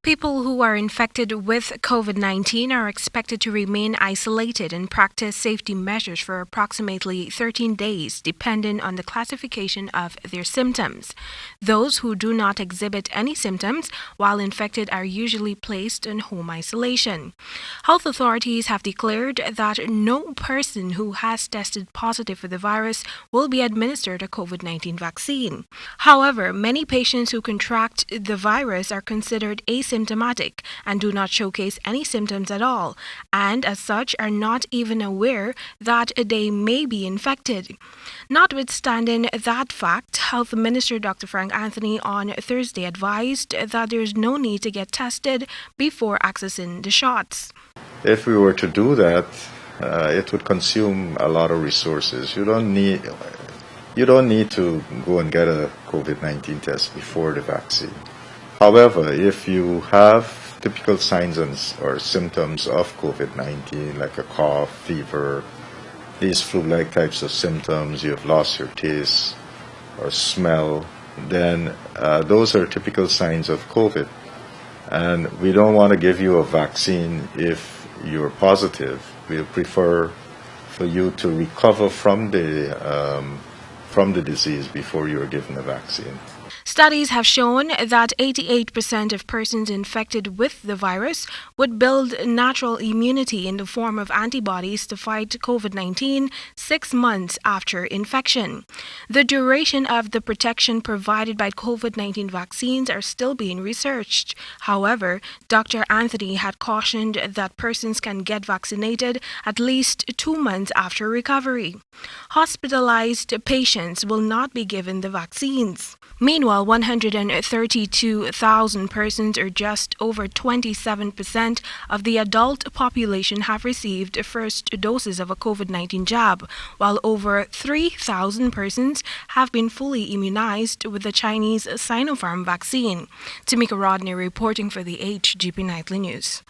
People who are infected with COVID-19 are expected to remain isolated and practice safety measures for approximately 13 days, depending on the classification of their symptoms. Those who do not exhibit any symptoms while infected are usually placed in home isolation. Health authorities have declared that no person who has tested positive for the virus will be administered a COVID-19 vaccine. However, many patients who contract the virus are considered asymptomatic and do not showcase any symptoms at all, and as such are not even aware that they may be infected. Notwithstanding that fact, Health Minister Dr. Frank Anthony on Thursday advised that there is no need to get tested before accessing the shots. If we were to do that, it would consume a lot of resources. You don't need to go and get a COVID-19 test before the vaccine. However, if you have typical signs or symptoms of COVID-19, like a cough, fever, these flu-like types of symptoms, you have lost your taste or smell, then those are typical signs of COVID. And we don't want to give you a vaccine if you're positive. We prefer for you to recover from the disease before you are given a vaccine. Studies have shown that 88% of persons infected with the virus would build natural immunity in the form of antibodies to fight COVID-19 6 months after infection. The duration of the protection provided by COVID-19 vaccines are still being researched. However, Dr. Anthony had cautioned that persons can get vaccinated at least 2 months after recovery. Hospitalized patients will not be given the vaccines. Meanwhile, 132,000 persons, or just over 27% of the adult population, have received first doses of a COVID-19 jab, while over 3,000 persons have been fully immunized with the Chinese Sinopharm vaccine. Temika Rodney reporting for the HGP Nightly News.